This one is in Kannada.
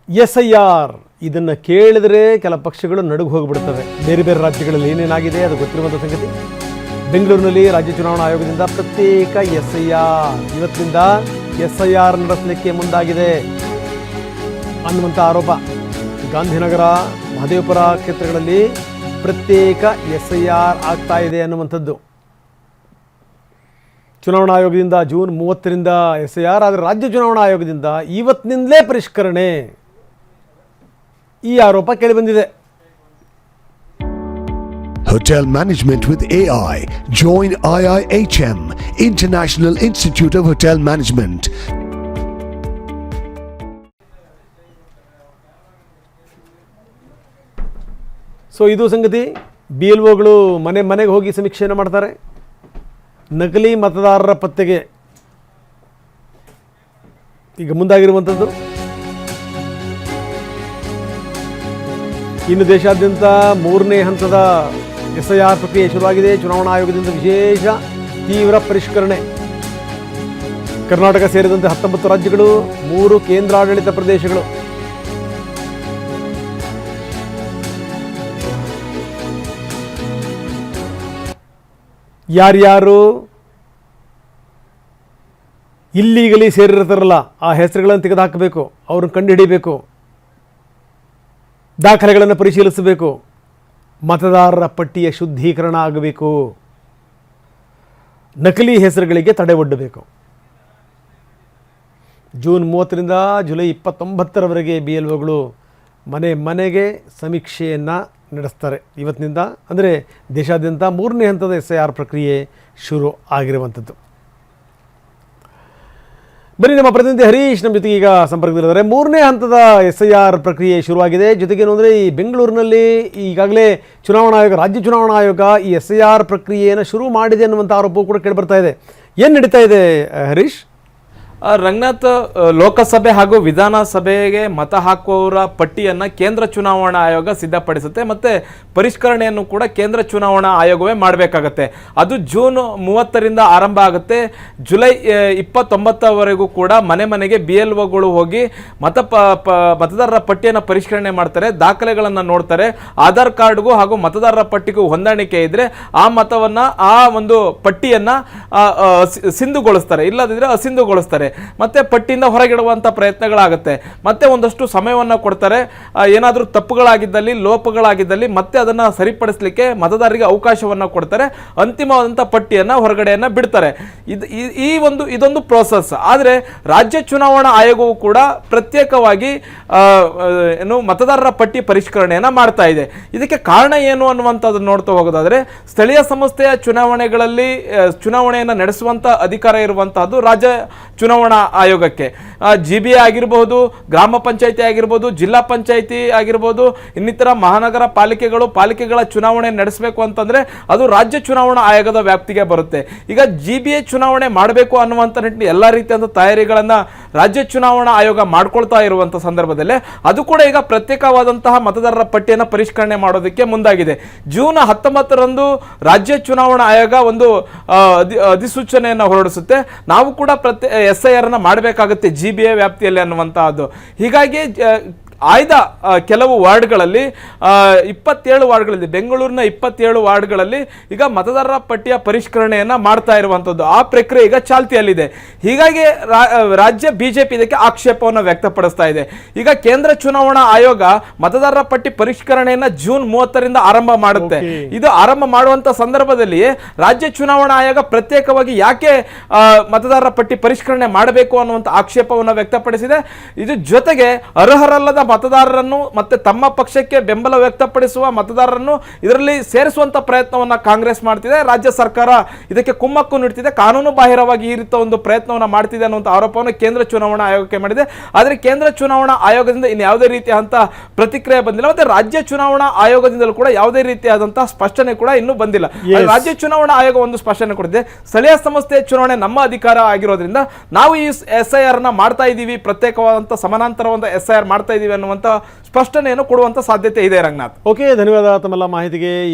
SIR ಇದನ್ನು ಕೇಳಿದರೆ ಕೆಲ ಪಕ್ಷಗಳು ನಡುಗು ಹೋಗಿಬಿಡ್ತವೆ. ಬೇರೆ ಬೇರೆ ರಾಜ್ಯಗಳಲ್ಲಿ ಏನೇನಾಗಿದೆ ಅದು ಗೊತ್ತಿರುವಂಥ ಸಂಗತಿ. ಬೆಂಗಳೂರಿನಲ್ಲಿ ರಾಜ್ಯ ಚುನಾವಣಾ ಆಯೋಗದಿಂದ ಪ್ರತ್ಯೇಕ SIR ಇವತ್ತಿನಿಂದ SIR ನಡೆಸಲಿಕ್ಕೆ ಮುಂದಾಗಿದೆ ಅನ್ನುವಂಥ ಆರೋಪ. ಗಾಂಧಿನಗರ, ಮಹದೇವಪುರ ಕ್ಷೇತ್ರಗಳಲ್ಲಿ ಪ್ರತ್ಯೇಕ SIR ಆಗ್ತಾ ಇದೆ ಅನ್ನುವಂಥದ್ದು. ಚುನಾವಣಾ ಆಯೋಗದಿಂದ ಜೂನ್ 30ರಿಂದ SIR, ಆದರೆ ರಾಜ್ಯ ಚುನಾವಣಾ ಆಯೋಗದಿಂದ ಇವತ್ತಿನಿಂದಲೇ ಪರಿಷ್ಕರಣೆ, ಈ ಆರೋಪ ಕೇಳಿಬಂದಿದೆ. Hotel Management with AI. Join IIHM, International Institute of Hotel Management. So ಇದು ಸಂಗತಿ. BLOಗಳು ಮನೆ ಮನೆಗೆ ಹೋಗಿ ಸಮೀಕ್ಷೆಯನ್ನು ಮಾಡ್ತಾರೆ. ನಕಲಿ ಮತದಾರರ ಪತ್ತೆಗೆ ಈಗ ಮುಂದಾಗಿರುವಂಥದ್ದು. ಇನ್ನು ದೇಶಾದ್ಯಂತ 3ನೇ ಹಂತದ SIR ಪ್ರಕ್ರಿಯೆ ಶುರುವಾಗಿದೆ. ಚುನಾವಣಾ ಆಯೋಗದಿಂದ ವಿಶೇಷ ತೀವ್ರ ಪರಿಷ್ಕರಣೆ. ಕರ್ನಾಟಕ ಸೇರಿದಂತೆ 19 ರಾಜ್ಯಗಳು, 3 ಕೇಂದ್ರಾಡಳಿತ ಪ್ರದೇಶಗಳು. ಯಾರ್ಯಾರು ಇಲ್ಲೀಗಲಿ ಸೇರಿರ್ತಾರಲ್ಲ ಆ ಹೆಸರುಗಳನ್ನು ತೆಗೆದುಹಾಕಬೇಕು, ಅವ್ರನ್ನ ಕಂಡುಹಿಡಿಯಬೇಕು, ದಾಖಲೆಗಳನ್ನು ಪರಿಶೀಲಿಸಬೇಕು, ಮತದಾರರ ಪಟ್ಟಿಯ ಶುದ್ಧೀಕರಣ ಆಗಬೇಕು, ನಕಲಿ ಹೆಸರುಗಳಿಗೆ ತಡೆ ಒಡ್ಡಬೇಕು. ಜೂನ್ 30ರಿಂದ ಜುಲೈ 29ರವರೆಗೆ BLOಗಳು ಮನೆ ಮನೆಗೆ ಸಮೀಕ್ಷೆಯನ್ನು ನಡೆಸ್ತಾರೆ. ಇವತ್ತಿನಿಂದ ಅಂದರೆ ದೇಶಾದ್ಯಂತ 3ನೇ ಹಂತದ SIR ಪ್ರಕ್ರಿಯೆ ಶುರು ಆಗಿರುವಂಥದ್ದು. ಬನ್ನಿ, ನಮ್ಮ ಪ್ರತಿನಿಧಿ ಹರೀಶ್ ನಮ್ಮ ಜೊತೆಗೆ ಈಗ ಸಂಪರ್ಕದಲ್ಲಿದ್ದಾರೆ. 3ನೇ ಹಂತದ SIR ಪ್ರಕ್ರಿಯೆ ಶುರುವಾಗಿದೆ. ಜೊತೆಗೇನು ಅಂದರೆ ಈ ಬೆಂಗಳೂರಿನಲ್ಲಿ ಈಗಾಗಲೇ ಚುನಾವಣಾ ಆಯೋಗ, ರಾಜ್ಯ ಚುನಾವಣಾ ಆಯೋಗ ಈ SIR ಪ್ರಕ್ರಿಯೆಯನ್ನು ಶುರು ಮಾಡಿದೆ ಅನ್ನುವಂಥ ಆರೋಪವು ಕೂಡ ಕೇಳಿಬರ್ತಾ ಇದೆ. ಏನು ನಡೀತಾ ಇದೆ ಹರೀಶ್? ರಂಗನಾಥ್, ಲೋಕಸಭೆ ಹಾಗೂ ವಿಧಾನಸಭೆಗೆ ಮತ ಹಾಕುವವರ ಪಟ್ಟಿಯನ್ನು ಕೇಂದ್ರ ಚುನಾವಣಾ ಆಯೋಗ ಸಿದ್ಧಪಡಿಸುತ್ತೆ ಮತ್ತು ಪರಿಷ್ಕರಣೆಯನ್ನು ಕೂಡ ಕೇಂದ್ರ ಚುನಾವಣಾ ಆಯೋಗವೇ ಮಾಡಬೇಕಾಗತ್ತೆ. ಅದು ಜೂನ್ 30ರಿಂದ ಆರಂಭ ಆಗುತ್ತೆ. ಜುಲೈ 29ರವರೆಗೂ ಕೂಡ ಮನೆ ಮನೆಗೆ BLOಗಳು ಹೋಗಿ ಮತದಾರರ ಪಟ್ಟಿಯನ್ನು ಪರಿಷ್ಕರಣೆ ಮಾಡ್ತಾರೆ, ದಾಖಲೆಗಳನ್ನು ನೋಡ್ತಾರೆ. ಆಧಾರ್ ಕಾರ್ಡ್ಗೂ ಹಾಗೂ ಮತದಾರರ ಪಟ್ಟಿಗೂ ಹೊಂದಾಣಿಕೆ ಇದ್ದರೆ ಆ ಮತವನ್ನು, ಆ ಒಂದು ಪಟ್ಟಿಯನ್ನು ಸಿಂಧುಗೊಳಿಸ್ತಾರೆ, ಇಲ್ಲದಿದ್ದರೆ ಅಸಿಂಧುಗೊಳಿಸ್ತಾರೆ. ಮತ್ತೆ ಪಟ್ಟಿಯಿಂದ ಹೊರಗಿಡುವಂಥ ಪ್ರಯತ್ನಗಳಾಗುತ್ತೆ. ಮತ್ತೆ ಒಂದಷ್ಟು ಸಮಯವನ್ನು ಕೊಡ್ತಾರೆ. ಏನಾದರೂ ತಪ್ಪುಗಳಾಗಿದ್ದಲ್ಲಿ, ಲೋಪಗಳಾಗಿದ್ದಲ್ಲಿ ಮತ್ತೆ ಅದನ್ನು ಸರಿಪಡಿಸಲಿಕ್ಕೆ ಮತದಾರರಿಗೆ ಅವಕಾಶವನ್ನು ಕೊಡ್ತಾರೆ. ಅಂತಿಮವಾದಂಥ ಪಟ್ಟಿಯನ್ನು ಹೊರಗಡೆಯನ್ನು ಬಿಡ್ತಾರೆ. ಇದೊಂದು ಪ್ರೋಸೆಸ್. ಆದರೆ ರಾಜ್ಯ ಚುನಾವಣಾ ಆಯೋಗವು ಕೂಡ ಪ್ರತ್ಯೇಕವಾಗಿ ಮತದಾರರ ಪಟ್ಟಿ ಪರಿಷ್ಕರಣೆಯನ್ನು ಮಾಡ್ತಾ ಇದೆ. ಇದಕ್ಕೆ ಕಾರಣ ಏನು ಅನ್ನುವಂಥದ್ದನ್ನು ನೋಡ್ತಾ ಹೋಗೋದಾದರೆ, ಸ್ಥಳೀಯ ಸಂಸ್ಥೆಯ ಚುನಾವಣೆಗಳಲ್ಲಿ ಚುನಾವಣೆಯನ್ನು ನಡೆಸುವಂಥ ಅಧಿಕಾರ ಇರುವಂತಹದ್ದು ರಾಜ್ಯ ಚುನಾವಣಾ ಆಯೋಗಕ್ಕೆ. GBA ಆಗಿರಬಹುದು, ಗ್ರಾಮ ಪಂಚಾಯಿತಿ ಆಗಿರ್ಬೋದು, ಜಿಲ್ಲಾ ಪಂಚಾಯಿತಿ ಆಗಿರ್ಬೋದು, ಇನ್ನಿತರ ಮಹಾನಗರ ಪಾಲಿಕೆಗಳ ಚುನಾವಣೆ ನಡೆಸಬೇಕು ಅಂತಂದ್ರೆ ಅದು ರಾಜ್ಯ ಚುನಾವಣಾ ಆಯೋಗದ ವ್ಯಾಪ್ತಿಗೆ ಬರುತ್ತೆ. ಈಗ GBA ಚುನಾವಣೆ ಮಾಡಬೇಕು ಅನ್ನುವಂಥ ನಿಟ್ಟಿನಲ್ಲಿ ಎಲ್ಲ ರೀತಿಯಾದ ತಯಾರಿಗಳನ್ನು ರಾಜ್ಯ ಚುನಾವಣಾ ಆಯೋಗ ಮಾಡ್ಕೊಳ್ತಾ ಇರುವಂಥ ಸಂದರ್ಭದಲ್ಲಿ ಅದು ಕೂಡ ಈಗ ಪ್ರತ್ಯೇಕವಾದಂತಹ ಮತದಾರರ ಪಟ್ಟಿಯನ್ನು ಪರಿಷ್ಕರಣೆ ಮಾಡೋದಕ್ಕೆ ಮುಂದಾಗಿದೆ. ಜೂನ್ 19ರಂದು ರಾಜ್ಯ ಚುನಾವಣಾ ಆಯೋಗ ಒಂದು ಅಧಿಸೂಚನೆಯನ್ನು ಹೊರಡಿಸುತ್ತೆ. ನಾವು ಕೂಡ SIR ಮಾಡಬೇಕಾಗುತ್ತೆ GBA ವ್ಯಾಪ್ತಿಯಲ್ಲಿ ಅನ್ನುವಂತಹದ್ದು. ಹೀಗಾಗಿ ಆಯ್ದ ಕೆಲವು ವಾರ್ಡ್ಗಳಲ್ಲಿ 27 ವಾರ್ಡ್ಗಳಿದೆ. ಬೆಂಗಳೂರಿನ 27 ವಾರ್ಡ್ಗಳಲ್ಲಿ ಈಗ ಮತದಾರರ ಪಟ್ಟಿಯ ಪರಿಷ್ಕರಣೆಯನ್ನು ಮಾಡ್ತಾ ಇರುವಂಥದ್ದು. ಆ ಪ್ರಕ್ರಿಯೆ ಈಗ ಚಾಲ್ತಿಯಲ್ಲಿದೆ. ಹೀಗಾಗಿ ರಾಜ್ಯ BJP ಇದಕ್ಕೆ ಆಕ್ಷೇಪವನ್ನು ವ್ಯಕ್ತಪಡಿಸ್ತಾ ಇದೆ. ಈಗ ಕೇಂದ್ರ ಚುನಾವಣಾ ಆಯೋಗ ಮತದಾರರ ಪಟ್ಟಿ ಪರಿಷ್ಕರಣೆಯನ್ನು ಜೂನ್ 30ರಿಂದ ಆರಂಭ ಮಾಡುತ್ತೆ. ಇದು ಆರಂಭ ಮಾಡುವಂಥ ಸಂದರ್ಭದಲ್ಲಿ ರಾಜ್ಯ ಚುನಾವಣಾ ಆಯೋಗ ಪ್ರತ್ಯೇಕವಾಗಿ ಯಾಕೆ ಮತದಾರರ ಪಟ್ಟಿ ಪರಿಷ್ಕರಣೆ ಮಾಡಬೇಕು ಅನ್ನುವಂಥ ಆಕ್ಷೇಪವನ್ನು ವ್ಯಕ್ತಪಡಿಸಿದೆ. ಇದು ಜೊತೆಗೆ ಅರ್ಹರಲ್ಲದ ಮತದಾರರನ್ನು ಮತ್ತೆ ತಮ್ಮ ಪಕ್ಷಕ್ಕೆ ಬೆಂಬಲ ವ್ಯಕ್ತಪಡಿಸುವ ಮತದಾರರನ್ನು ಇದರಲ್ಲಿ ಸೇರಿಸುವಂತ ಪ್ರಯತ್ನವನ್ನು ಕಾಂಗ್ರೆಸ್ ಮಾಡ್ತಿದೆ. ರಾಜ್ಯ ಸರ್ಕಾರ ಇದಕ್ಕೆ ಕುಮ್ಮಕ್ಕು ನೀಡುತ್ತಿದೆ. ಕಾನೂನು ಬಾಹಿರವಾಗಿ ಈ ರೀತಿಯ ಒಂದು ಪ್ರಯತ್ನವನ್ನು ಮಾಡ್ತಿದೆ ಅನ್ನುವಂಥ ಆರೋಪವನ್ನು ಕೇಂದ್ರ ಚುನಾವಣಾ ಆಯೋಗಕ್ಕೆ ಮಾಡಿದೆ. ಆದರೆ ಕೇಂದ್ರ ಚುನಾವಣಾ ಆಯೋಗದಿಂದ ಇನ್ನು ಯಾವುದೇ ರೀತಿಯಾದಂತಹ ಪ್ರತಿಕ್ರಿಯೆ ಬಂದಿಲ್ಲ. ಮತ್ತೆ ರಾಜ್ಯ ಚುನಾವಣಾ ಆಯೋಗದಿಂದಲೂ ಕೂಡ ಯಾವುದೇ ರೀತಿಯಾದಂತಹ ಸ್ಪಷ್ಟನೆ ಕೂಡ ಇನ್ನೂ ಬಂದಿಲ್ಲ. ರಾಜ್ಯ ಚುನಾವಣಾ ಆಯೋಗ ಒಂದು ಸ್ಪಷ್ಟನೆ ಕೊಟ್ಟಿದೆ. ಸ್ಥಳೀಯ ಸಂಸ್ಥೆ ಚುನಾವಣೆ ನಮ್ಮ ಅಧಿಕಾರ ಆಗಿರೋದ್ರಿಂದ ನಾವು ಈ SIR ಮಾಡ್ತಾ ಇದ್ದೀವಿ, ಪ್ರತ್ಯೇಕವಾದಂತಹ ಸಮಾನಾಂತರವಾದ SIR ಮಾಡ್ತಾ ಇದ್ದೀವಿ ಅನ್ನುವಂಥ ಸ್ಪಷ್ಟನೆಯನ್ನು ಕೊಡುವಂಥ ಸಾಧ್ಯತೆ ಇದೆ ರಂಗನಾಥ್. ಓಕೆ, ಧನ್ಯವಾದ ತಮ್ಮೆಲ್ಲ ಮಾಹಿತಿಗೆ.